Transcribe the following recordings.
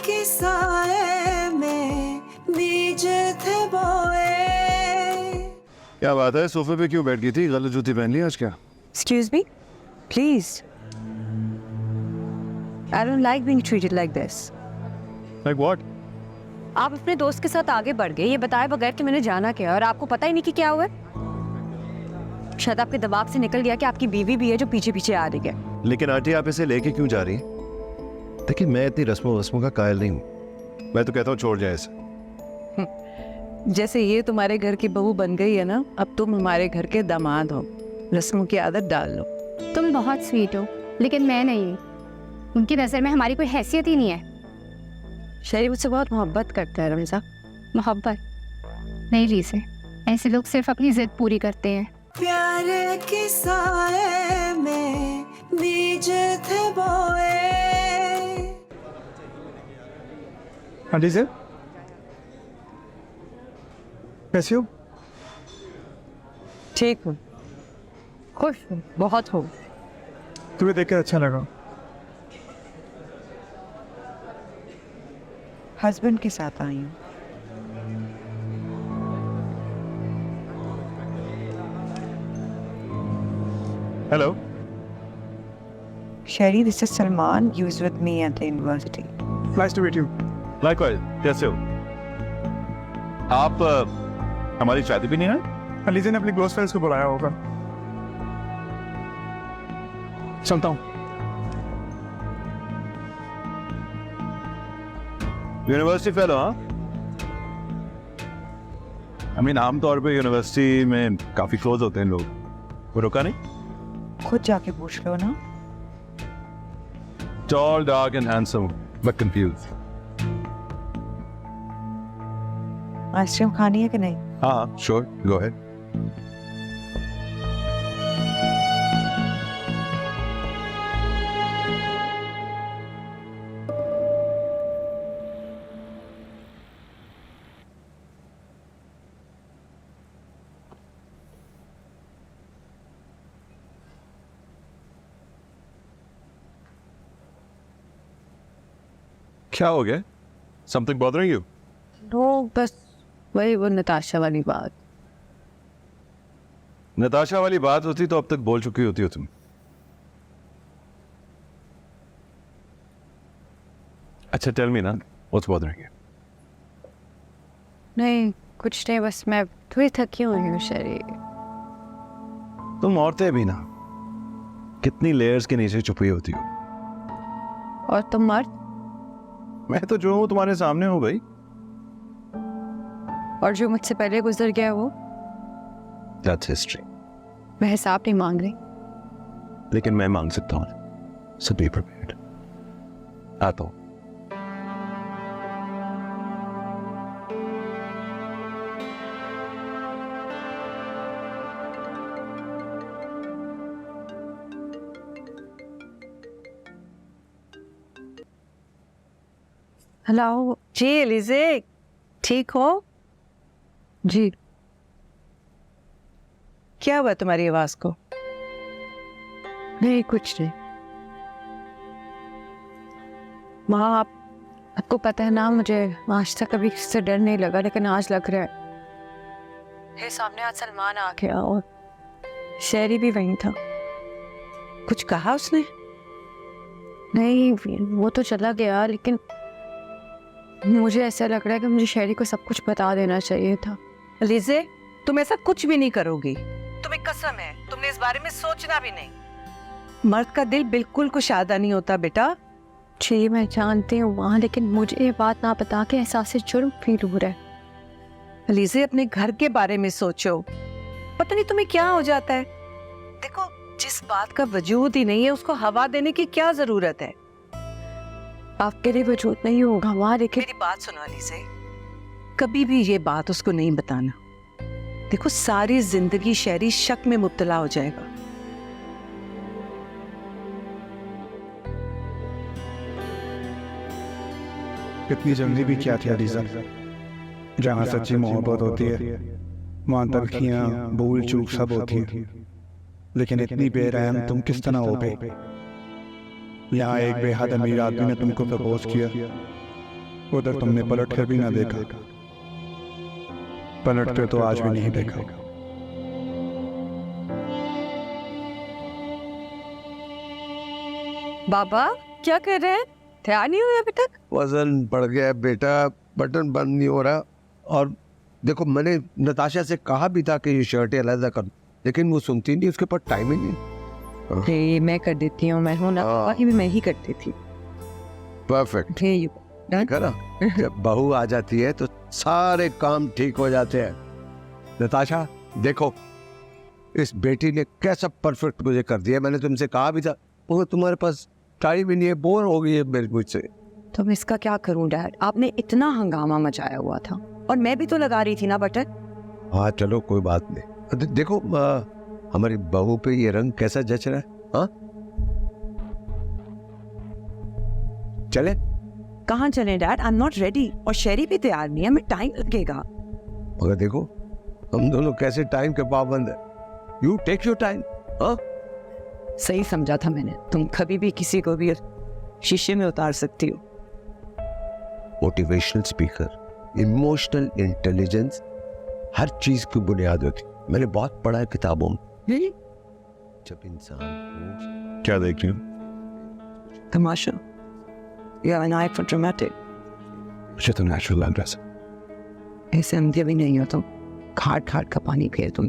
के साए में बीज थे बोए। क्या बात है, सोफे पे क्यों बैठ गई थी? गलत जूती पहन ली आज क्या? Excuse me? Please. I don't like being treated like this. Like what? आप अपने दोस्त के साथ आगे बढ़ गए ये बताए बगैर कि मैंने जाना क्या और आपको पता ही नहीं कि क्या हुआ है। शायद आपके दिमाग से निकल गया कि आपकी बीवी भी है जो पीछे पीछे आ रही है। लेकिन आंटी आप इसे लेके क्यों जा रही हैं? देखिए मैं इतनी रस्मों का कायल नहीं हूँ। मैं तो कहता हूँ छोड़ जाए इसे। जैसे ये तुम्हारे घर की बहू बन गई है ना, अब तुम हमारे घर के दामाद हो, रस्मों की आदत डाल लो। तुम बहुत स्वीट हो लेकिन मैं नहीं। उनकी नज़र में हमारी कोई हैसियत ही नहीं है। शहरी मुझसे बहुत मोहब्बत करता है रमज़ा। मोहब्बत नहीं लीसे, ऐसे लोग सिर्फ अपनी जिद पूरी करते हैं। प्यार के साए में बीज थे बोए। हाँ जी सर, कैसे हो? ठीक हूँ, खुश हूँ, बहुत हूँ। तुम्हें देखकर अच्छा लगा। हस्बैंड के साथ आई हूँ। Hello Sherry, this is Salman. He was with me at the university. Nice to meet you. Likewise, कैसे हो आप? हमारी शादी भी नहीं है? अलीजा ने अपने क्लोज फ्रेंड्स को बुलाया होगा। चलता हूँ। University fellow? हाँ, आई मीन आमतौर पे यूनिवर्सिटी में काफी क्लोज होते हैं लोग। वो रुका नहीं? खुद जाके पूछ लो ना। Tall, dark and handsome, but confused. Ice cream खानी है कि नहीं? हाँ, sure, go ahead. क्या हो गया? Something bothering you? नो, बस वही वो नताशा वाली बात। नताशा वाली बात होती तो अब तक बोल चुकी होती हो तुम। अच्छा, tell me ना, what's bothering you? नहीं कुछ नहीं, बस मैं थोड़ी थकी हुई हूँ शहरी। तुम औरतें भी ना कितनी लेयर्स के नीचे छुपी होती हो। और तुम मर्द? मैं तो जो हूं तुम्हारे सामने हूं भाई। और जो मुझसे पहले गुजर गया वो? That's history. मैं हिसाब नहीं मांग रही। लेकिन मैं मांग सकता हूं। So be prepared. आता हूं। हेलो जी एलिजे, ठीक हो? जी। क्या हुआ तुम्हारी आवाज को? नहीं कुछ नहीं। माँ आपको पता है ना, मुझे आज तक कभी किससे डर नहीं लगा लेकिन आज लग रहा है। ये सामने आज सलमान आ गया और शहरी भी वहीं था। कुछ कहा उसने? नहीं वो तो चला गया लेकिन मुझे ऐसा लग रहा है कि मुझे शहरी को सब कुछ बता देना चाहिए था। एलिजे, तुम ऐसा कुछ भी नहीं करोगी। तुम्हें कसम है, तुमने इस बारे में सोचना भी नहीं। मर्द का दिल बिल्कुल कुशादा नहीं होता बेटा। जी मैं जानती हूँ वहाँ, लेकिन मुझे ये बात ना बता के एहसास जुर्म फील हो रहा है। एलिजे, अपने घर के बारे में सोचो। पता नहीं तुम्हें क्या हो जाता है। देखो, जिस बात का वजूद ही नहीं है उसको हवा देने की क्या जरूरत है? आपके लिए वजूद नहीं होगा वहाँ, लेकिन मेरी बात सुनो एलिजे, कभी भी ये बात उसको नहीं बताना। देखो, सारी जिंदगी शहरी शक में मुब्तला हो जाएगा। कितनी जंगली भी क्या थी अलीजा। जहाँ सच्ची मोहब्बत होती है वहाँ तलखियाँ भूल चूक सब होती है, लेकिन इतनी बेरहम तुम किस तरह हो गए? यहाँ एक बेहद अमीर आदमी ने तुमको प्रपोज किया उधर तुमने पलट कर भी ना देखा, पलट कर तो आज भी नहीं देखा। बाबा क्या कर रहे हैं? तैयार नहीं हुए अभी तक? वजन बढ़ गया है बेटा, बटन बंद नहीं हो रहा। और देखो मैंने नताशा से कहा भी था कि ये शर्टें अलग कर, लेकिन वो सुनती नहीं, उसके पास टाइम ही नहीं। ये मैं कर देती हूँ, मैं हूँ ना, हाँ। बाकी भी मैं ही करती थी। Perfect Here you go. Done? है ना। जब बहू आ जाती है तो सारे काम ठीक हो जाते हैं। नताशा देखो, इस बेटी ने कैसा परफेक्ट मुझे कर दिया। मैंने तुमसे कहा भी था, वो तुम्हारे पास टाइम ही नहीं है, बोर हो गई है मेरे मुझसे। तो मैं इसका क्या करूं डैड? आपने इतना हंगामा मचाया हुआ था और मैं भी तो लगा रही थी ना बटन। हाँ चलो कोई बात नहीं। देखो हमारी बहू पे ये रंग कैसा जच रहा है। हाँ चले। कहाँ चले dad? I am not ready और शेरी भी तैयार नहीं है, हमें टाइम लगेगा। मगर देखो हम दोनों कैसे टाइम के पाबंद है। You take your time. हाँ सही समझा था मैंने, तुम कभी भी किसी को भी शीशे में उतार सकती हो। मोटिवेशनल स्पीकर, इमोशनल इंटेलिजेंस हर चीज की बुनियाद होती। मैंने बहुत पढ़ा है किताबों में। जब इंसान को क्या देख रही हो? तमाशा। You have an eye for dramatic. मुझे तो नेचुरल लग रहा है। ऐसे अंधे भी नहीं हो तुम, खाट खाट का पानी पिए तुम।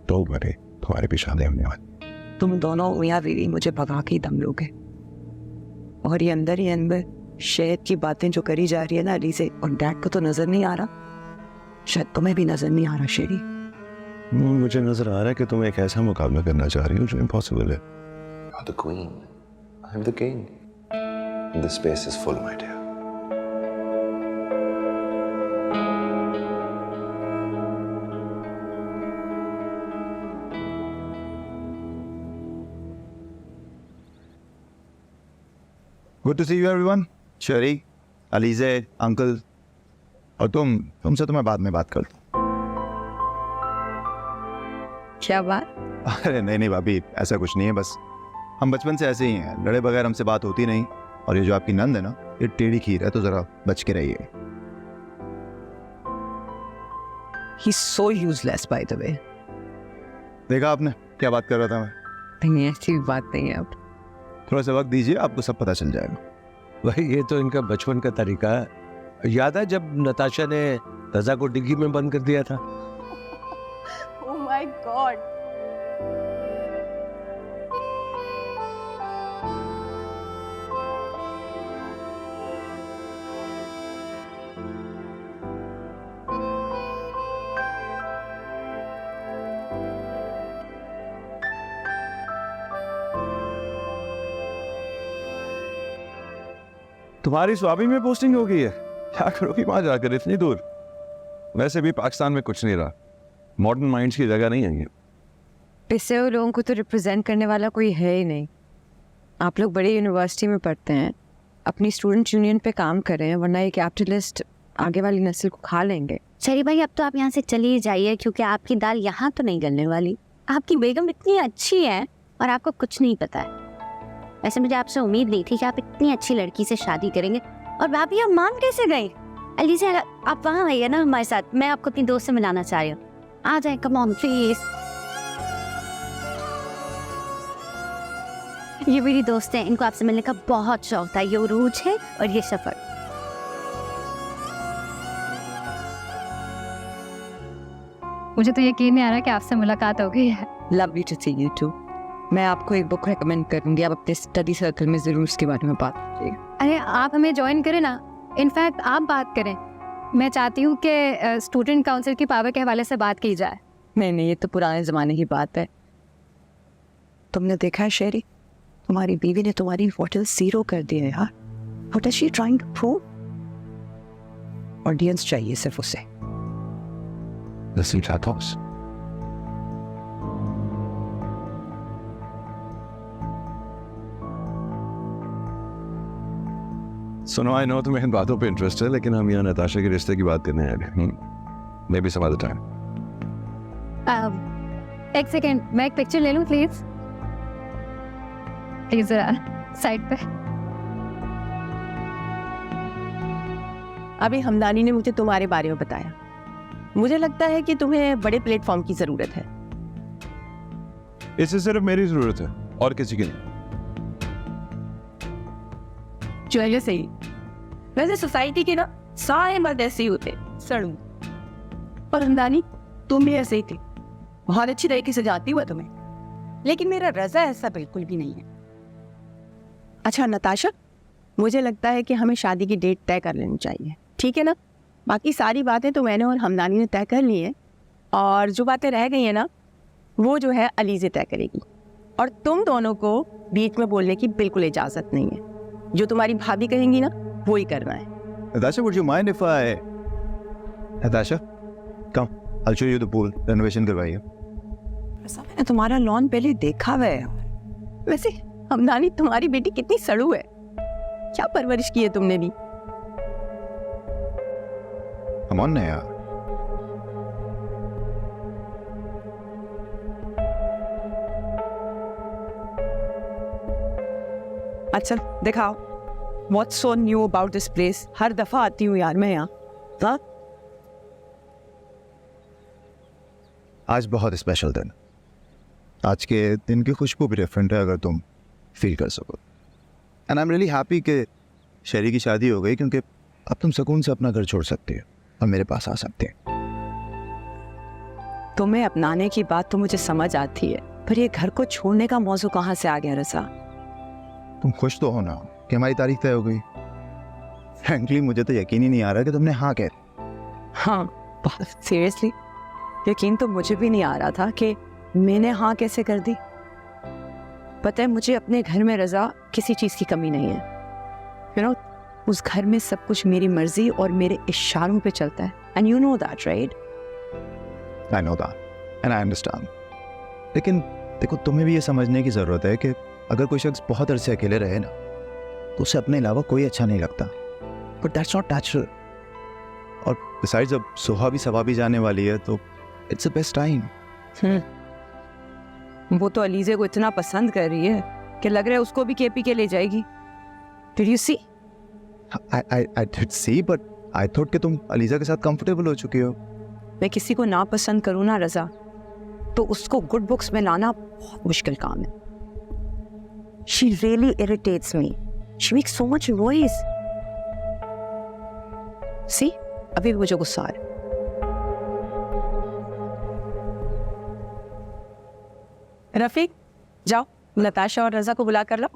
तो बड़े तुम्हारे भी शादी होने वाली। तुम दोनों मियाँ बीवी मुझे भगा के ही दम लोगे। और ये अंदर ही अंदर शहद की बातें जो करी जा रही है ना अली से, और डैड को तो नजर नहीं आ रहा, शायद तुम्हें भी नजर नहीं आ रहा शेरी। मुझे नजर आ रहा है कि तुम एक ऐसा मुकाबला करना चाह रही हो जो इम्पॉसिबल है। You're the queen. I'm the king. The space is full, my dear. Good to see you everyone. Sherry, Alizeh, uncle, और तुमसे तो मैं बाद में बात करता हूँ। क्या बात? अरे नहीं भाभी, ऐसा कुछ नहीं है, बस हम बचपन से ऐसे ही हैं, लड़े बगैर हमसे बात होती नहीं। और ये जो आपकी नंद है ना, ये टेढ़ी खीर है, तो जरा बच के रहिए। He's so useless by the way. देखा आपने क्या बात कर रहा था मैं? नहीं ऐसी बात नहीं है अब। थोड़ा सा वक्त दीजिए, आपको सब पता चल जाएगा। भाई ये तो इनका बचपन का तरीका है। याद है जब नताशा ने रजा को डिग्गी में बंद कर दिया था? Oh my God. तुम्हारी स्वामी में पोस्टिंग हो गई है, क्या करोगी वहां जाकर इतनी दूर? वैसे भी पाकिस्तान में कुछ नहीं रहा, मॉडर्न माइंड्स की जगह नहीं है ये। इससे वो लोगों को तो रिप्रेजेंट करने वाला कोई है ही नहीं। आप लोग बड़ी यूनिवर्सिटी में पढ़ते हैं, अपनी स्टूडेंट यूनियन पे काम कर रहे हैं, वरना ये कैपिटलिस्ट आगे वाली नस्ल को खा लेंगे। शरी भाई अब तो आप यहाँ से चली जाइए, क्योंकि आपकी दाल यहाँ तो नहीं गलने वाली। आपकी बेगम इतनी अच्छी है और आपको कुछ नहीं पता है। वैसे मुझे आपसे उम्मीद नहीं थी कि आप इतनी अच्छी लड़की से शादी करेंगे। और भाभी आप मान कैसे गई? अली से आप वहाँ आइए ना हमारे साथ, मैं आपको अपनी दोस्त से मिलाना चाह रही हूँ। आ जाए, कम ऑन प्लीज। ये मेरी दोस्त है, इनको आपसे मिलने का बहुत शौक था। ये उरूज है और ये सफर। मुझे तो यकीन नहीं आ रहा कि आपसे मुलाकात हो गई है। Lovely to see you too. मैं आपको एक बुक रेकमेंड करूंगी, आप अपने स्टडी सर्कल में जरूर इसके बारे में बात कीजिएगा। अरे आप हमें ज्वाइन करें ना, इनफैक्ट आप बात करें। मैं चाहती हूँ कि स्टूडेंट काउंसिल की पावर के हवाले से बात की जाए। नहीं, ये तो पुराने ज़माने की बात है। तुमने देखा है शेरी, तुम्हारी बीवी ने तुम्हारी होटल जीरो कर दिया यार। What is she trying to prove? Audience चाहिए सिर्फ उसे। Listen to our thoughts. सुनो, आई नो तुम्हें इन बातों पे इंटरेस्ट है, लेकिन हम यहाँ नताशा के रिश्ते की बात करने आए हैं। Maybe some other time. एक सेकेंड, मैं एक पिक्चर ले लूँ प्लीज? प्लीज जरा साइड पे। अभी हमदानी ने मुझे तुम्हारे बारे में बताया। मुझे लगता है कि तुम्हें बड़े प्लेटफॉर्म की जरूरत है। इससे सिर्फ मेरी जरूरत है और किसी की नहीं। चलिए सही। वैसे सोसाइटी के ना सारे मर्द ऐसे ही होते, सड़ू। और हमदानी तुम भी ऐसे ही थी, बहुत अच्छी तरीके से जानती हुआ तुम्हें, लेकिन मेरा रजा ऐसा बिल्कुल भी नहीं है। अच्छा नताशा, मुझे लगता है कि हमें शादी की डेट तय कर लेनी चाहिए, ठीक है ना? बाकी सारी बातें तो मैंने और हमदानी ने तय कर ली है, और जो बातें रह गई हैं ना, वो जो है अलीज़े तय करेगी। और तुम दोनों को बीच में बोलने की बिल्कुल इजाज़त नहीं है। जो तुम्हारी भाभी कहेंगी ना, वो ही करना है। Natasha, would you mind if I... Natasha, come. I'll show you the pool. Renovation करवाई है। ऐसा मैंने तुम्हारा लॉन पहले देखा हुआ है। वैसे हमदानी तुम्हारी बेटी कितनी सड़ू है, क्या परवरिश की है तुमने भी? Come on ना यार। अच्छा दिखाओ, What's so new about this place? हर दफा आती हूँ यार मैं यहाँ। हाँ? आज बहुत स्पेशल दिन। आज के दिन की खुशबू भी डिफरेंट है, अगर तुम फील कर सको। And I am really happy कि शहरी की शादी हो गई, क्योंकि अब तुम सुकून से अपना घर छोड़ सकती हो और मेरे पास आ सकते हैं। तुम्हें अपनाने की बात तो मुझे समझ आती है, पर ये घर को छोड़ने का मौजू कहाँ से आ गया रज़ा? तुम खुश तो हो ना कि हमारी तारीख तय हो गई? फ्रैंकली मुझे तो यकीन ही नहीं आ रहा कि तुमने हाँ कह दी। हाँ, सीरियसली यकीन तो मुझे भी नहीं आ रहा था कि मैंने हाँ कैसे कर दी। पता है, मुझे अपने घर में रज़ा किसी चीज़ की कमी नहीं है। यू नो, उस घर में सब कुछ मेरी मर्जी और मेरे इशारों पे चलता है। And you know that right? I know that and I understand. लेकिन देखो, तुम्हें भी ये समझने की ज़रूरत है कि अगर कोई शख्स बहुत अरसे अकेले रहे ना, तो उसे अपने अलावा कोई अच्छा नहीं लगता। But that's not natural. और बिसाइड्स अब सुहा भी सवा भी जाने वाली है, तो इट्स द बेस्ट टाइम। वो तो अलीज़े को इतना पसंद कर रही है कि लग रहा है उसको भी केपी के ले जाएगी। Did you see? I did see, but I thought कि तुम अलीज़ा के साथ कंफर्टेबल हो चुकी हो। मैं किसी को ना पसंद करूँ ना रज़ा, तो उसको गुड बुक्स में लाना बहुत मुश्किल काम है। She really irritates me. She makes so much noise. See? अभी भी मुझे गुस्सा आ रहा है। रफीक, जाओ नताशा और रज़ा को बुला कर लो।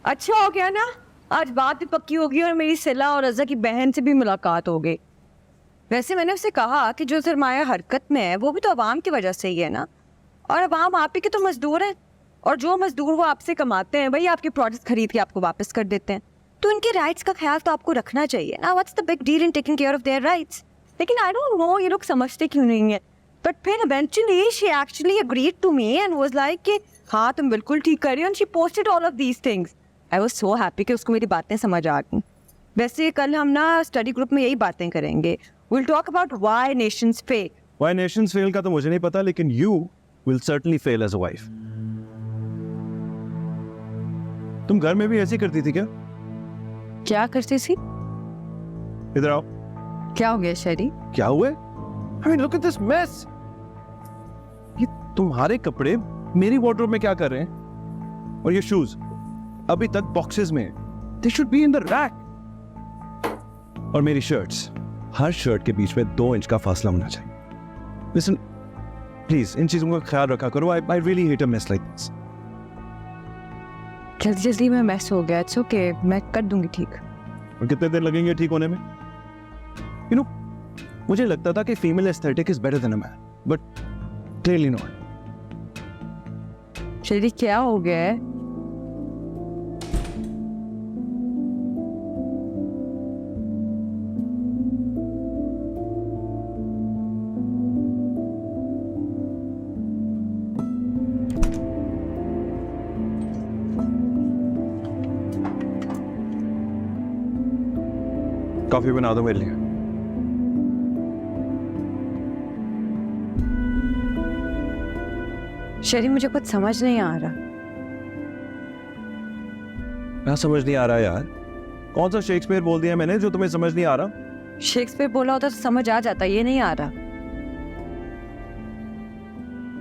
अच्छा हो गया ना, आज बात भी पक्की होगी और मेरी सिला और रज़ा की बहन से भी मुलाकात हो गई। वैसे मैंने उससे कहा कि जो सरमाया हरकत में है वो भी तो अवाम की वजह से ही है ना, और अवाम आप ही के तो मजदूर हैं, और जो मजदूर वो आपसे कमाते हैं वही आपके प्रोडक्ट्स खरीद के आपको वापस कर देते हैं, तो इनके राइट्स का ख्याल तो आपको रखना चाहिए ना। What's the big deal in taking care of their rights? लेकिन आई डोंट नो ये लोग समझते क्यों नहीं है। बट फिर eventually she actually agreed to me and was like कि हाँ तुम बिल्कुल ठीक कर रही हो, and she posted all of these things. I was so happy कि उसको मेरी बातें समझ आ गई। वैसे कल हम ना स्टडी ग्रुप में यही बातें करेंगे। Will talk about why Nations fail. Why nations fail का तो मुझे नहीं पता, लेकिन you will certainly fail as a wife. तुम घर में भी ऐसे करती थी क्या? क्या करती थी? इधर आओ। क्या हो गया शरी? क्या हुआ? I mean, look at this mess. ये तुम्हारे कपड़े मेरी वार्डरोब में क्या कर रहे हैं? और ये शूज अभी तक बॉक्सेस में, they should be in the rack. और मेरी शर्ट्स, हर शर्ट के बीच में 2 इंच का फासला होना चाहिए। Listen, please, इन चीजों का ख्याल रखा करो। I really hate a mess like this. जल्दी जल्दी में मैस हो गया। इट्स ओके, मैं कर दूंगी ठीक। और कितने दिन लगेंगे ठीक होने में? You know, मुझे लगता था कि female aesthetic is better than a man, but clearly not. शरी क्या हो गया है? कॉफी बना दो मेरे लिए। शेरी मुझे कुछ समझ नहीं आ रहा। क्या समझ नहीं आ रहा यार? कौन सा शेक्सपियर बोल दिया मैंने जो तुम्हें समझ नहीं आ रहा? शेक्सपियर बोला होता तो समझ आ जाता, ये नहीं आ रहा।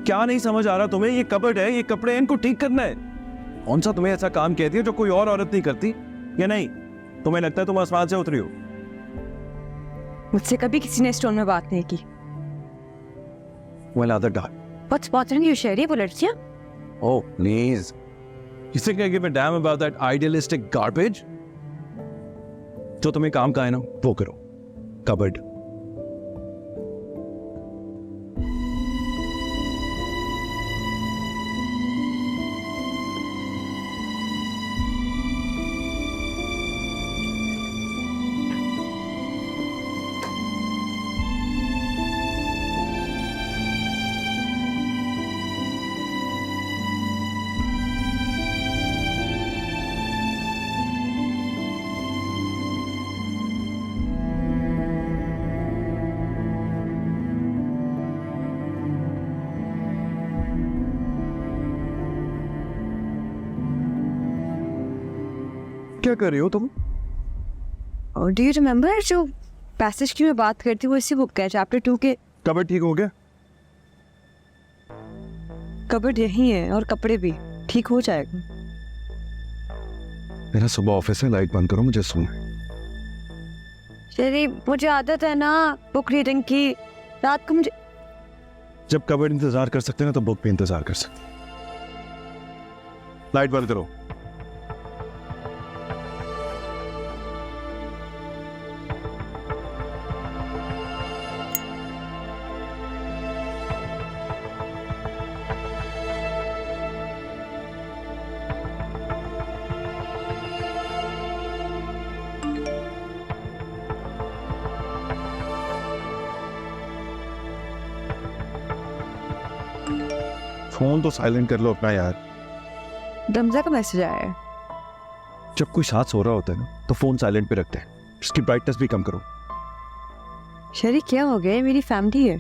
क्या नहीं समझ आ रहा तुम्हें? ये कबर्ड है, ये कपड़े हैं, इनको ठीक करना है। कौन सा तुम्हें ऐसा काम कहती है जो कोई और औरत नहीं करती? या नहीं तुम्हें लगता है तुम आसमान से उतरी हो? मुझसे कभी किसी ने स्टोन में बात नहीं की। Well, other guy. What's bothering you, शेरी? वो लड़कियां? Oh, please. You think I give a damn about that idealistic garbage? जो तुम्हें काम का है ना वो करो। कबर्ड। क्या कर रही हो तुम? और डू यू रिमेम्बर जो पैसेज की मैं बात करती हूँ, इसी बुक का है, चैप्टर 2 के। कबर्ड ठीक हो गया? कबर्ड यही है और कपड़े भी ठीक हो जाएगा। मेरा सुबह ऑफिस है, लाइट बंद करो, मुझे सोना है। शेरी मुझे आदत है ना बुक रीडिंग की, रात को मुझे। जब कबर्ड इंतजार कर सकते हैं ना तो बुक भी इंतजार कर सकते। लाइट बंद करो। फोन तो साइलेंट कर लो अपना यार। दमजा का मैसेज आया है। जब कोई साथ सो रहा होता है ना तो फोन साइलेंट पे रखते हैं। इसकी ब्राइटनेस भी कम करो। शेरी क्या हो गया? मेरी फैमिली है।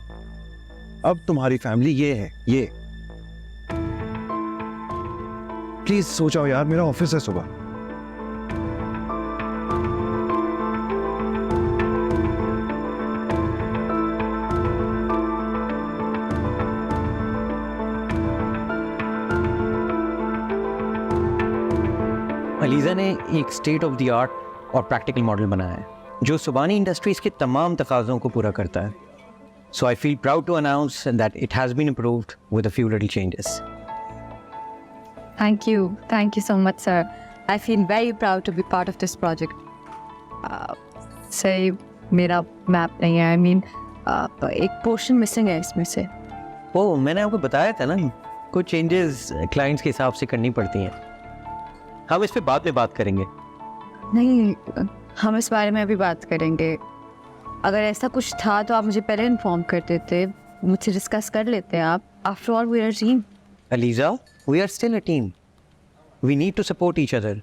अब तुम्हारी फैमिली ये है, ये। प्लीज सो जाओ यार, मेरा ऑफिस है सुबह। अलीज़ा ने एक स्टेट ऑफ द आर्ट और प्रैक्टिकल मॉडल बनाया है जो सुबानी इंडस्ट्रीज़ के तमाम तकाज़ों को पूरा करता है। So I feel proud to announce that it has been improved with a few little changes. Thank you so much, sir. I feel very proud to be part of this project. सही मेरा map नहीं है, I mean एक portion missing है इसमें से। ओह, मैंने आपको बताया था ना, कुछ चेंजेस क्लाइंट्स के हिसाब से करनी पड़ती हैं। हम इस पे बाद में बात करेंगे। नहीं, हम इस बारे में अभी बात करेंगे। अगर ऐसा कुछ था तो आप मुझे पहले इन्फॉर्म कर देते, मुझसे डिस्कस कर लेते हैं आप। After all we are team. Aliza, we are still a team, we need to support each other.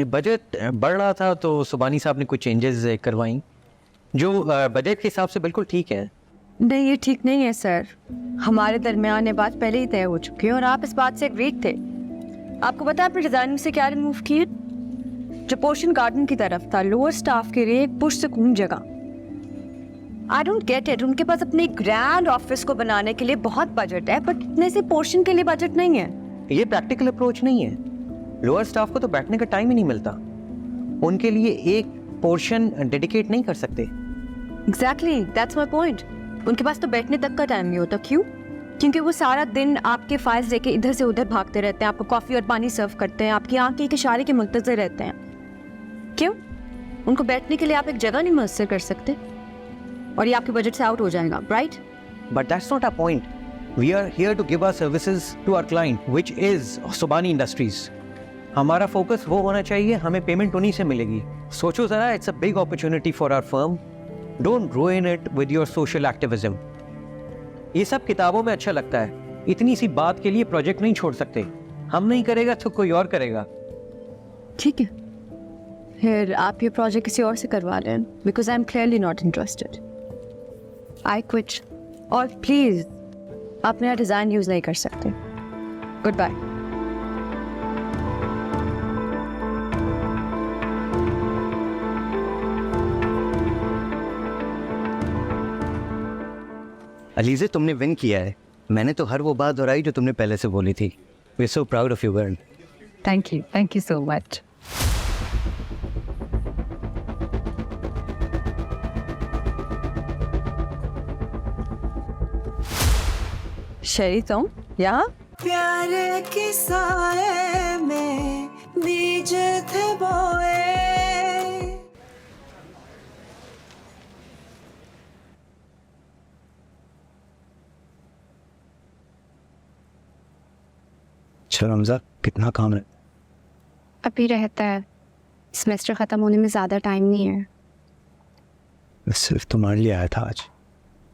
Budget बढ़ रहा था तो सुबानी साहब ने कुछ चेंजेस करवाई जो बजट के हिसाब से बिल्कुल ठीक है। नहीं, ये ठीक नहीं है सर। हमारे दरमियान ये बात पहले ही तय हो चुकी है और आप इस बात से एग्रीड थे। आपको पता है आपने डिजाइनिंग से क्या रिमूव किए? जो पोर्शन गार्डन की तरफ था, लोअर स्टाफ के लिए एक पुरसकून जगह। I don't get it. उनके पास अपने ग्रैंड ऑफिस को बनाने के लिए बहुत बजट है, बट इतने से पोर्शन के लिए बजट नहीं है। ये प्रैक्टिकल अप्रोच नहीं है। लोअर स्टाफ को तो बैठने का टाइम ही नहीं मिलता। उनके लिए एक पोर्शन डेडिकेट नहीं कर सकते। Exactly, that's my point. उनके पास तो बैठने तक का टाइम नहीं होता। क्यों? क्योंकि वो सारा दिन आपके फाइल्स लेके इधर से उधर भागते रहते हैं, आपको कॉफ़ी और पानी सर्व करते हैं, आपकी आंख के इशारे के मुंतज़िर रहते हैं। क्यों? उनको बैठने के लिए आप एक जगह नहीं मुयस्सर कर सकते और ये आपके बजट से आउट हो जाएगा, right? But that's not our point. We are here to give our services to our client which is Subani Industries. हमारा फोकस वो होना चाहिए, हमें पेमेंट उन्हीं से मिलेगी। सोचो ज़रा, it's a big opportunity for our firm. Don't ruin it with your social activism. ये सब किताबों में अच्छा लगता है, इतनी सी बात के लिए प्रोजेक्ट नहीं छोड़ सकते। हम नहीं करेगा तो कोई और करेगा। ठीक है, फिर आप ये प्रोजेक्ट किसी और से करवा लें, because I am clearly not interested. I quit. और प्लीज़ आप मेरा डिज़ाइन यूज़ नहीं कर सकते। Good bye. अलीज़े, तुमने विन किया है। मैंने तो हर वो बात दोहराई जो तुमने पहले से बोली थी। We are so proud of you girl. Thank you so much. Sheri तुम यहाँ? प्यार के साए में बीज थे बोए। चलो हमजा, कितना काम है? अभी रहता है, सेमेस्टर ख़त्म होने में ज़्यादा टाइम नहीं है। मैं सिर्फ तुम्हारे लिए आया था आज।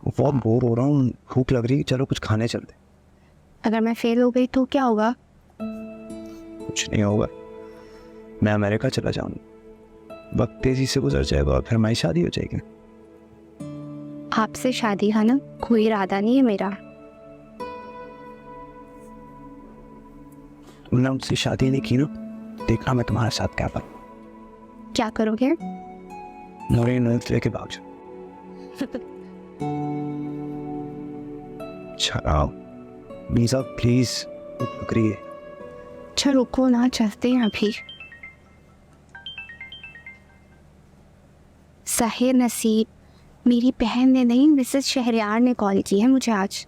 बहुत बोर हो रहा हूँ, भूख लग रही है, चलो कुछ खाने चलते। अगर मैं फेल हो गई तो क्या होगा? कुछ नहीं होगा, मैं अमेरिका चला जाऊंगा। वक्त तेजी से गुजर जाएगा और फिर हमारी शादी हो जाएगी। आपसे शादी है ना, कोई इरादा नहीं है मेरा। तुमने मुझसे शादी नहीं की ना, देखना मैं तुम्हारे साथ क्या करूँ। क्या करोगे? नौरी नौत लेके भाग जाओ। चलाओ मीज़ा, प्लीज लग रही है। अच्छा रुको ना, चलते हैं अभी। साहिर नसीब, मेरी बहन ने नहीं, मिसेस शहरयार ने कॉल की है मुझे आज।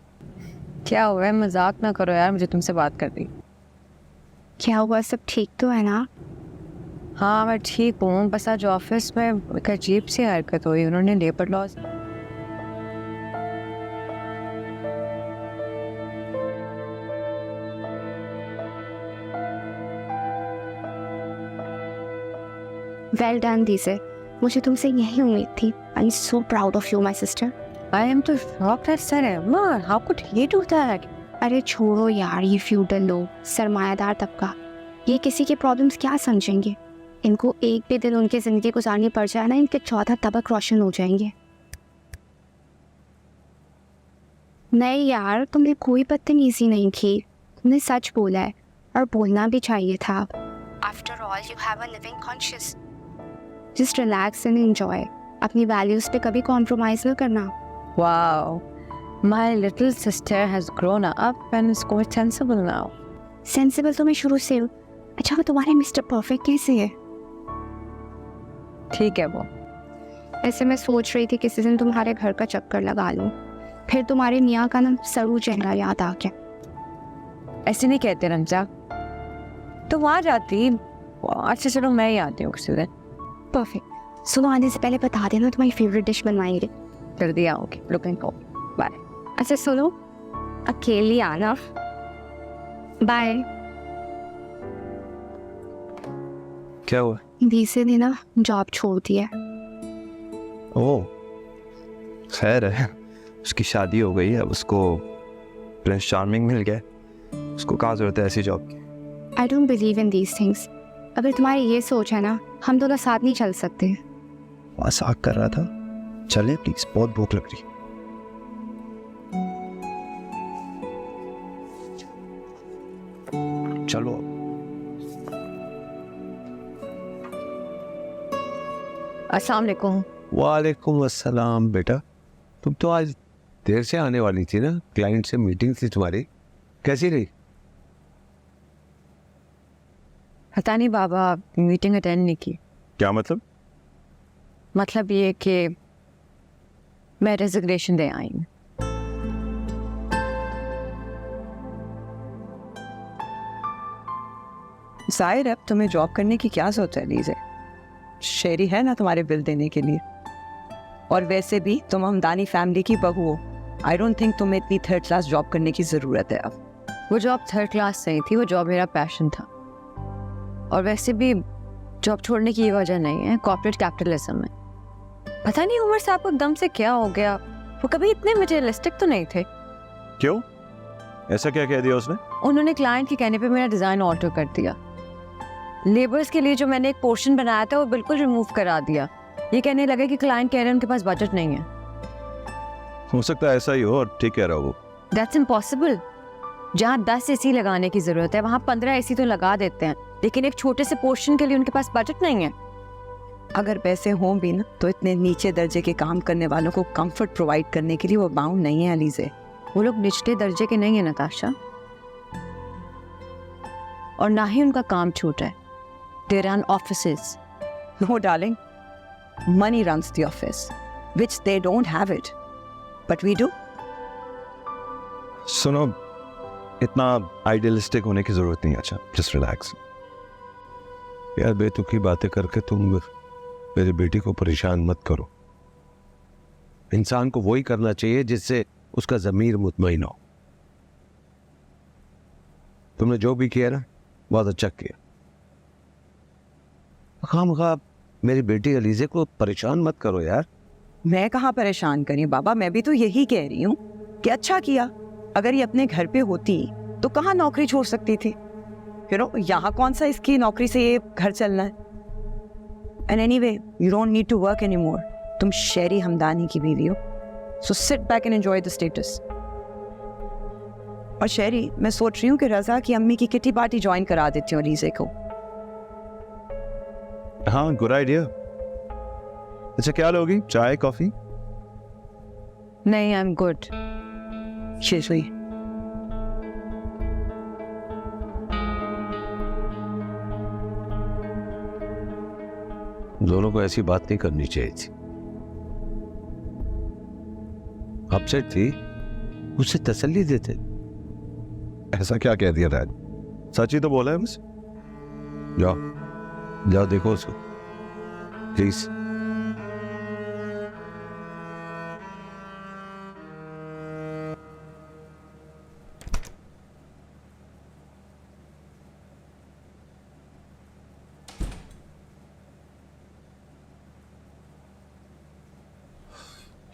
क्या हुआ है? मजाक ना करो यार, मुझे तुमसे बात करनी। क्या हुआ, सब ठीक तो है ना? हाँ मैं ठीक हूँ, बस आज ऑफिस में एक अजीब सी हरकत हुई। उन्होंने लेबर लॉज वेल डन दीजिए, मुझे तुमसे यही उम्मीद थी। आई am so proud of you my sister. I am तो शॉक्ड एट सर अम्मा, how could he do that? अरे छोड़ो यार, ये फ्यूडल लोग, सरमायादार तबका, ये किसी के प्रॉब्लम्स क्या समझेंगे। इनको एक भी दिन उनकी ज़िंदगी गुजारनी पड़ जाए ना, इनके 14 तबक रोशन हो जाएंगे। नहीं यार, तुमने कोई बदतमीजी नहीं की, तुमने सच बोला है और बोलना भी चाहिए था। After all you have a living conscious. Just relax and enjoy. अपनी वैल्यूज़ पे कभी कॉम्प्रोमाइज़ न करना। Wow, my little sister has grown up and is quite sensible now. Sensible तो मैं शुरू से हूँ। अच्छा, वो तुम्हारे मिस्टर परफेक्ट कैसे है? ठीक है वो। ऐसे मैं सोच रही थी किसी दिन तुम्हारे घर का चक्कर लगा लूं, फिर तुम्हारे मियाँ का ना सरू चेहरा याद आ गया। ऐसे नहीं कहते रंजा, तुम आ जाती। अच्छा चलो मैं ही आती हूँ किसी दिन। परफेक्ट। सुनो, आने से पहले बता देना तुम्हारी फेवरेट डिश बनवाएंगे। जल्दी आओगी। Looking forward. बाय। अच्छा सुनो, अकेली आना। बाय। क्या हुआ? दीसे ने ना जॉब छोड़ दिया। ओह खैर है, उसकी शादी हो गई है, अब उसको प्रिंस चार्मिंग मिल गया, उसको कहाँ जरूरत है ऐसी जॉब की। I don't believe in these things. अगर तुम्हारी ये सोच है ना, हम दोनों साथ नहीं चल सकते। मजाक कर रहा था, चले प्लीज, बहुत भूख लग रही। चलो। अस्सलाम वालेकुम। वालेकुम अस्सलाम। बेटा तुम तो आज देर से आने वाली थी ना, क्लाइंट से मीटिंग थी तुम्हारी, कैसी रही? पता नहीं बाबा, मीटिंग अटेंड नहीं की। क्या मतलब? मतलब ये कि मैं रेजिग्नेशन दे आई हूँ। जाहिर है तुम्हें जॉब करने की क्या जरूरत है लीजे, शेरी है ना तुम्हारे बिल देने के लिए। और वैसे भी तुम हमदानी फैमिली की बहू हो, आई डोंट थिंक तुम्हें इतनी थर्ड क्लास जॉब करने की ज़रूरत है अब। वो जॉब थर्ड क्लास नहीं थी, वो जॉब मेरा पैशन था। और वैसे भी जॉब छोड़ने की ये वजह नहीं है, कॉर्पोरेट कैपिटलिज्म है। पता नहीं उमर साहब को एकदम से क्या हो गया, वो कभी इतने मटेरियलिस्टिक तो नहीं थे। क्यों? ऐसा क्या कह दिया उसने? उन्होंने क्लाइंट के कहने पे मेरा डिज़ाइन ऑल्टर कर दिया। लेबर्स के लिए जो मैंने एक पोर्शन बनाया था वो बिल्कुल रिमूव करा दिया। ये कहने लगे कि क्लाइंट कह रहे हैं उनके पास बजट नहीं है। हो सकता है ऐसा ही हो और ठीक कह रहा हो वो। That's impossible. जहाँ 10 एसी लगाने की जरूरत है वहाँ 15 एसी तो लगा देते हैं, लेकिन एक छोटे से पोर्शन के लिए उनके पास बजट नहीं है। अगर पैसे हों भी ना तो इतने नीचे दर्जे के काम करने वालों को कंफर्ट प्रोवाइड करने के लिए वो बाउंड नहीं है अलीज़े। वो लोग निचले दर्जे के नहीं है नताशा, और ना ही उनका काम छोटा है। They run offices. No, darling. Money runs the office, which they don't have it. But we do. सुनो, इतना आइडियलिस्टिक होने की जरूरत नहीं। अच्छा, जस्ट रिलैक्स। यार बेतुकी बातें करके तुम मेरी बेटी को परेशान मत करो। इंसान को वही करना चाहिए जिससे उसका ज़मीर मुतमईन हो। तुमने जो भी किया ना बहुत अच्छा किया। खामखा मेरी बेटी अलीज़े को परेशान मत करो यार। मैं कहाँ परेशान करी बाबा, मैं भी तो यही कह रही हूँ कि अच्छा किया। अगर ये अपने घर पे होती तो कहाँ नौकरी छोड़ सकती थी। यू नो, यहाँ कौन सा इसकी नौकरी से ये घर चलना है। And anyway you don't need to work anymore. तुम शेरी हमदानी की बीवी हो, so sit back and enjoy the status. और शेरी, मैं सोच रही हूँ कि रजा की अम्मी की किटी पार्टी ज्वाइन करा देती हूँ अलीज़े को। हाँ, गुड आइडिया। अच्छा, क्या लोगी? चाय, कॉफी? नहीं, आई एम गुड। शेरी, दोनों को ऐसी बात नहीं करनी चाहिए थी। अपसेट थी, उसे तसल्ली देते। ऐसा क्या कह दिया डैड? सच ही तो बोला है बस। जाओ जाओ देखो उसको प्लीज।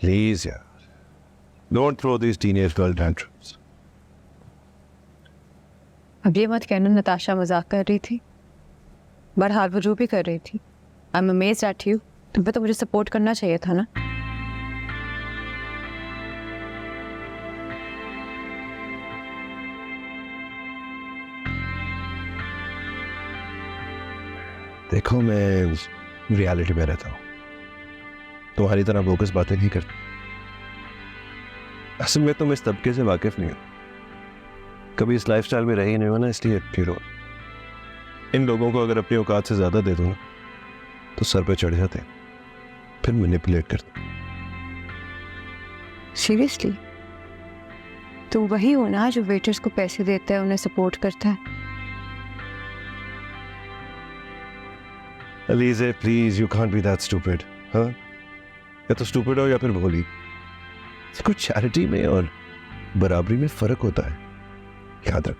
प्लीज यार, don't throw this teenage girl tantrums. अब ये मत कहना नताशा मजाक कर रही थी, बहरहाल वो जो भी कर रही थी। I am amazed eight you. तुम्हें तो मुझे सपोर्ट करना चाहिए था ना। देखो, मैं रियलिटी में रहता हूँ, तुम्हारी तरह बोगस बातें नहीं करता। असल में तुम इस तबके से वाकिफ नहीं हो, कभी इस लाइफस्टाइल में रही नहीं हो ना, इसलिए फिर इन लोगों को अगर अपनी औकात से ज्यादा दे दो ना तो सर पे चढ़ जाते हैं, फिर मैनिपुलेट करते। सीरियसली? तुम वही हो ना जो वेटर्स को पैसे देता है, उन्हें सपोर्ट करता है? Alizeh please, you can't be that stupid. हाँ, या तो स्टूपिड हो या फिर भोली। कुछ चैरिटी में और बराबरी में फर्क होता है, याद रख।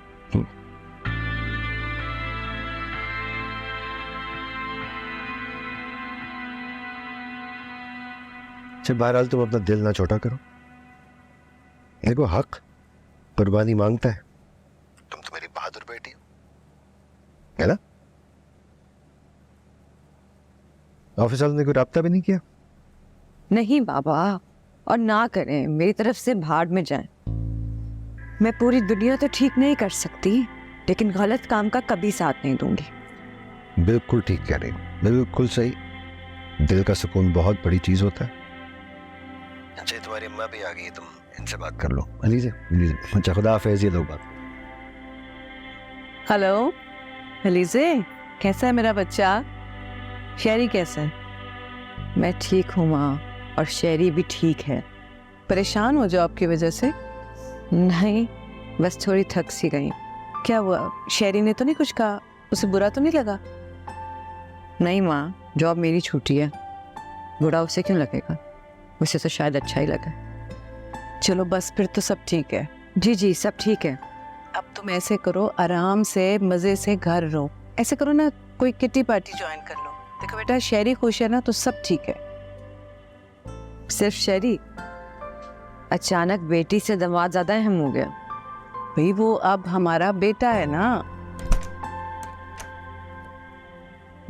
अच्छा, बहरहाल तुम अपना दिल ना छोटा करो। देखो, हक कुर्बानी मांगता है। तुम तो मेरी बहादुर बेटी हो, है ना? ऑफिस वालों ने कोई राब्ता भी नहीं किया? नहीं बाबा, और ना करें, मेरी तरफ से भाड़ में जाएं। मैं पूरी दुनिया तो ठीक नहीं कर सकती, लेकिन गलत काम का कभी साथ नहीं दूंगी। बिल्कुल ठीक कह रही हो, बिल्कुल सही। दिल का सुकून बहुत बड़ी चीज होता है। अच्छा, तुम्हारी अम्मा भी आ गई है, तुम इनसे बात कर लो। अलीज़े, अच्छा, खुदा हाफिज़। ये लोग बात। हेलो अलीज़े, कैसा है मेरा बच्चा? शेरी कैसा है? मैं ठीक हूँ माँ, और शेरी भी ठीक है। परेशान हो जॉब की वजह से? नहीं, बस थोड़ी थक सी गई। क्या हुआ? शेरी ने तो नहीं कुछ कहा? उसे बुरा तो नहीं लगा? नहीं माँ, जॉब मेरी छुट्टी है, बुरा उसे क्यों लगेगा? उसे तो शायद अच्छा ही लगा। चलो बस, फिर तो सब ठीक है। जी जी, सब ठीक है। अब तुम ऐसे करो, आराम से मजे से घर रहो। ऐसे करो ना, कोई किटी पार्टी ज्वाइन कर लो। देखो बेटा, शेरी खुश है ना तो सब ठीक है। सिर्फ शेरी? अचानक बेटी से दामाद ज्यादा अहम हो गया। भाई वो अब हमारा बेटा है ना।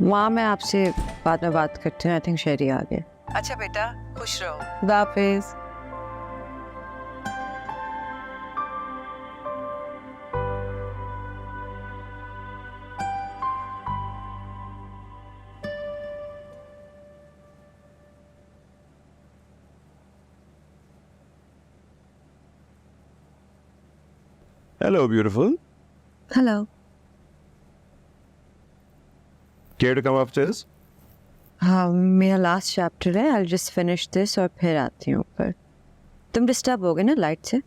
माँ मैं आपसे बाद में बात करती हूँ। आई थिंक शेरी आ गए। अच्छा बेटा, खुश रहो। खुदा हाफिज। Hello, beautiful. Hello. Care to come upstairs? हाँ, मेरा लास्ट चैप्टर है। आई जस्ट फिनिश दिस और फिर आती हूँ ऊपर। तुम डिस्टर्ब हो गए ना लाइट से?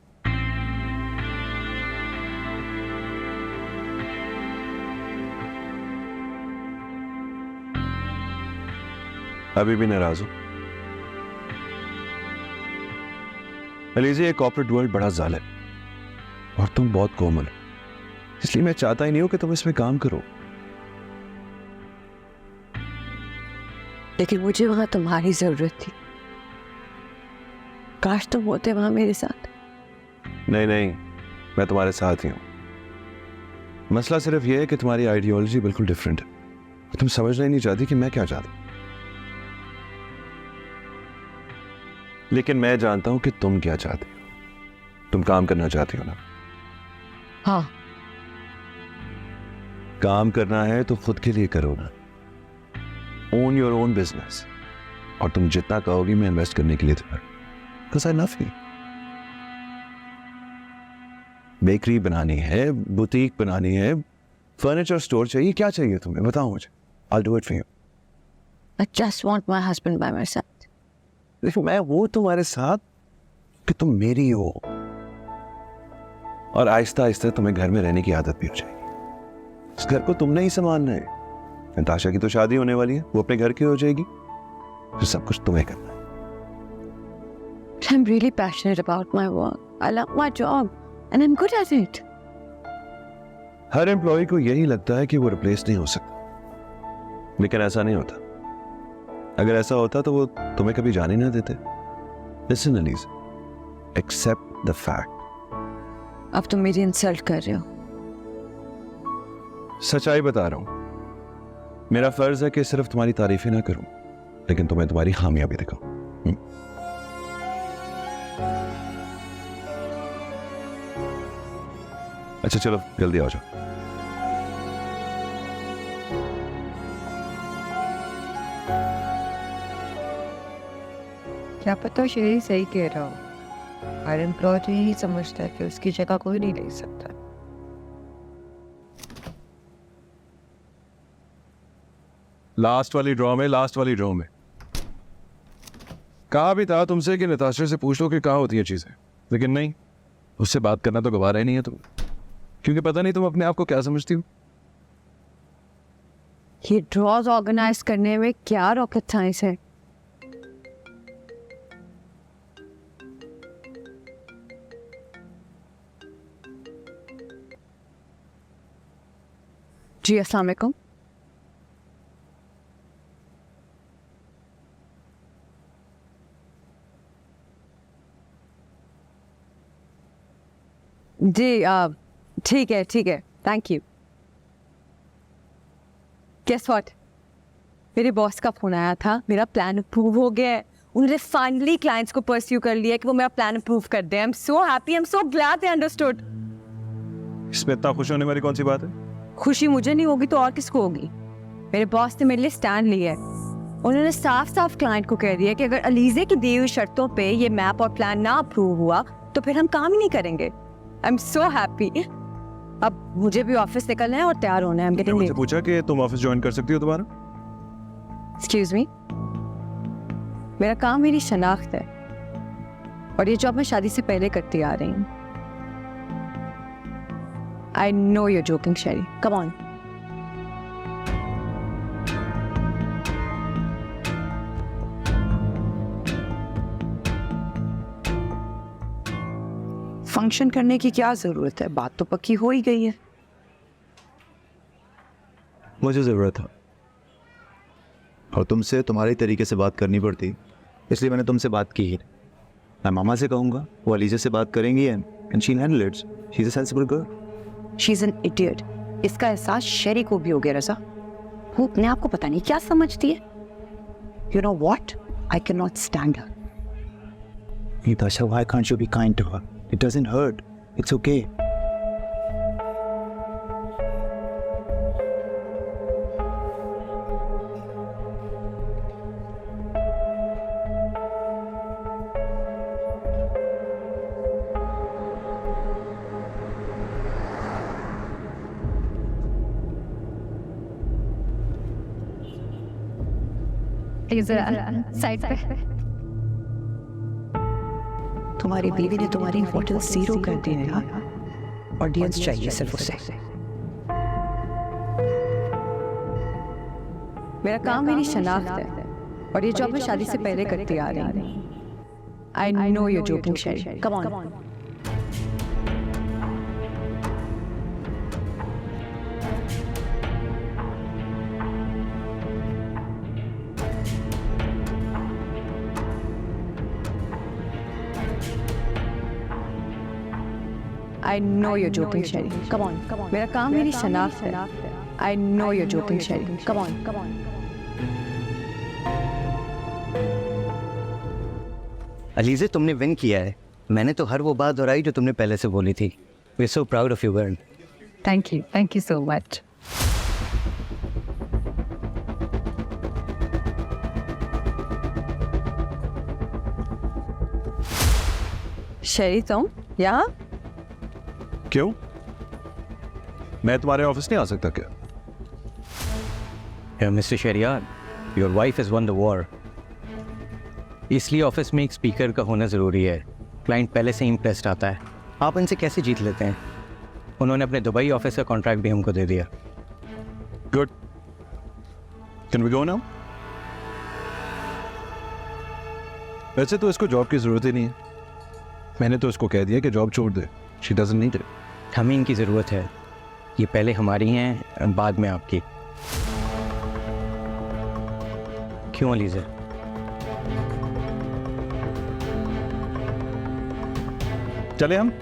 अभी भी नाराज हो? अलीज़ा, ये कॉर्पोरेट वर्ल्ड बड़ा जालिम है और तुम बहुत कोमल हो, इसलिए मैं चाहता ही नहीं हूं कि तुम इसमें काम करो। लेकिन मुझे वहां तुम्हारी जरूरत थी। काश तुम होते वहां मेरे साथ। नहीं नहीं, मैं तुम्हारे साथ ही हूं। मसला सिर्फ यह है कि तुम्हारी आइडियोलॉजी बिल्कुल डिफरेंट है। तुम समझना ही नहीं चाहती कि मैं क्या चाहता हूं, लेकिन मैं जानता हूं कि तुम क्या चाहती हो। तुम काम करना चाहती हो ना? हाँ। काम करना है तो खुद के लिए करो ना। Own your own business. और तुम जितना कहोगी मैं इन्वेस्ट करने के लिए तैयार हूं। Because I love you. Bakery बनानी है, बुटीक बनानी है, फर्नीचर स्टोर चाहिए, क्या चाहिए तुम्हें बताओ मुझे। I'll do it for you. I just want my husband by my side. देखो, मैं वो तुम्हारे साथ कि तुम मेरी हो, और आहिस्ता आहिस्ता तुम्हें घर में रहने की आदत भी हो जाएगी। इस घर को तुमने ही संभालना है। नताशा की तो शादी होने वाली है, वो अपने घर की हो जाएगी, फिर सब कुछ तुम्हें करना है। I'm really passionate about my work. I love my job and I'm good at it. हर एम्प्लॉय को यही लगता है कि वो रिप्लेस नहीं हो सकता, लेकिन ऐसा नहीं होता। अगर ऐसा होता तो वो तुम्हें कभी जाने ना देते। Listen, Elise, accept the fact. अब तुम मेरी इंसल्ट कर रहे हो। सच्चाई बता रहा हूं। मेरा फर्ज है कि सिर्फ तुम्हारी तारीफें ना करूं, लेकिन तुम्हें तुम्हारी खामियां भी दिखाऊं। अच्छा चलो जल्दी आ जाओ। क्या पता शेरी सही कह रहा हो। हर एम्प्लॉय तो यही समझता है कि उसकी जगह कोई नहीं ले सकता। लास्ट वाली ड्रॉ में कहा भी था तुमसे कि नताशा से पूछ लो कि कहाँ होती है चीजें, लेकिन नहीं, उससे बात करना तो गवारा ही नहीं है तुम, क्योंकि पता नहीं तुम अपने आप को क्या समझती हो। ये ड्रॉज ऑर्गेनाइज करने में क्या रॉकेट साइंस है? जी अस्सलाम वालेकुम। जी ठीक है, थैंक यू। गेस व्हाट, मेरे बॉस का फोन आया था, मेरा प्लान अप्रूव हो गया है। उन्होंने फाइनली क्लाइंट्स को परस्यू कर लिया कि वो मेरा प्लान अप्रूव कर दे। I am so happy, I am so glad they understood. इसमें इतना खुश होने वाली कौन सी बात है? खुशी मुझे नहीं होगी तो और किसको होगी? मेरे बॉस ने मेरे लिए स्टैंड लिया है। उन्होंने साफ साफ क्लाइंट को कह दिया कि अगर अलीज़े की दी हुई शर्तों पे ये मैप और प्लान ना अप्रूव हुआ तो फिर हम काम ही नहीं करेंगे। आई एम सो हैप्पी। अब मुझे भी ऑफिस निकलना है और तैयार होना है। मैंने मुझसे पूछा कि तुम ऑफिस ज्वाइन कर सकती हो दोबारा? एक्सक्यूज मी, मेरा काम मेरी शनाख्त है और ये जॉब मैं शादी से पहले करती आ रही हूँ। I know you're joking, Sherry. Come on. Function करने की क्या जरूरत है? बात तो पक्की हो ही गई है। मुझे ज़रूरत था और तुमसे तुम्हारे तरीके से बात करनी पड़ती, इसलिए मैंने तुमसे बात की ही। मैं मामा से कहूँगा, वो अलीज़ा से बात करेंगी and she handle it. She is a sensible girl. She is an idiot. इसका एहसास शेरी को भी हो गया रज़ा। वो अपने आप को पता नहीं क्या समझती है. You know what? I cannot stand her. Natasha, why can't you be kind to her? It doesn't hurt. It's okay. Side पे. तुम्हारी बीवी ने तुम्हारी होटल 0 कर दी है यार. ऑडियंस चाहिए सिर्फ उसे. मेरा काम मेरी शनाख्त है और ये जॉब मैं शादी से पहले करती आ रही हूँ. I know your joking Sheri. Come on. I know you're joking, Sherry. Come on. मेरा काम मेरी शनाख्त है. I know you're joking, Sherry. Come on. Alizeh, तुमने विन किया है. मैंने तो हर वो बात दोहराई जो तुमने पहले से बोली थी. We're so proud of you, girl. Thank you so much. शेरी तुम यहाँ? क्यों? मैं तुम्हारे ऑफिस नहीं आ सकता क्या? Mr. Sheriar, your wife has won the war. इसलिए ऑफिस में एक स्पीकर का होना ज़रूरी है. क्लाइंट पहले से इम्प्रेस्ड आता है. आप इनसे कैसे जीत लेते हैं? उन्होंने अपने दुबई ऑफिस का कॉन्ट्रैक्ट भी हमको दे दिया. Good. Can we go now? वैसे तो इसको जॉब की ज़रूरत ही नहीं है. मैंने तो इसको कह दिया कि जॉब छोड़ दे. She doesn't need it. हमें इनकी ज़रूरत है. ये पहले हमारी हैं, बाद में आपकी. क्यों अलीज़ा? चले हम?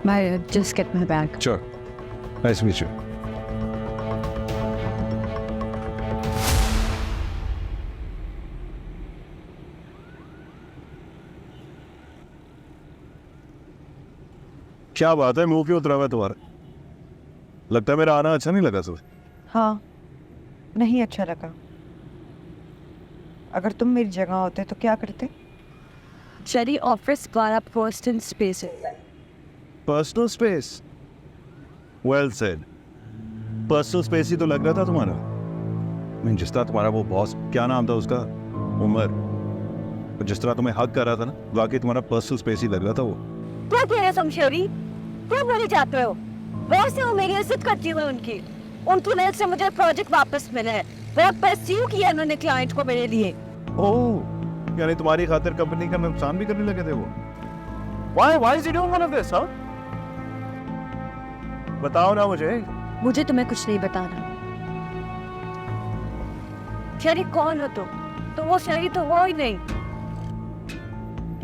I'll just get my bag. Sure. Nice to meet you. क्या बात है, मुंह क्यों उतरा हुआ है तुम्हारा? लगता है मेरा आना अच्छा नहीं लगा तुम्हें. हाँ, नहीं अच्छा लगा. अगर तुम मेरी जगह होते तो क्या करते? शेरी, ऑफिस द्वारा पर्सनल स्पेस है. Personal space? Well said. Personal space ही तो लग रहा था तुम्हारा. मैं जिस तरह तुम्हारा वो बॉस, क्या नाम था उसका, उमर, जिस तरह तुम्हें हक कर रहा था ना, वाकई तुम्हारा पर्सनल स्पेस ही लग रहा था वो. क्या कह रहे तुम शेरी? क्या बोले जाते हो? वैसे वो मेरी इज्जत करती हुई उनकी वजह से मुझे प्रोजेक्ट वापस मिला है. मेरा परस्यू किया उन्होंने क्लाइंट को मेरे लिए. ओह, यानी तुम्हारी खातिर कंपनी का नुकसान भी करने लगे थे वो. Why is he doing all of this, huh? बताओ ना मुझे तुम्हें कुछ नहीं बताना. शेरी कौन हो तुम? तो वो शेरी तो वो ही नहीं.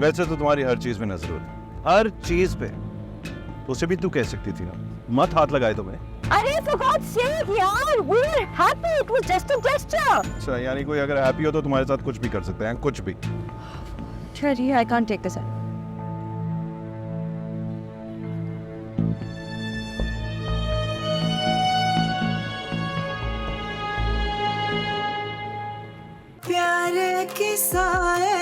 वैसे तो तुम्हारी हर चीज में नजर है, हर चीज पे. उसे भी तू कह सकती थी ना, मत हाथ लगाए तुम्हें. अरे for God's sake यार, we were happy, it was just a gesture. अच्छा, यानी कोई अगर हैप्पी हो तो तुम्हारे साथ कुछ भी कर सकते हैं, कुछ भी. शेरी, I can't take this. प्यार के साए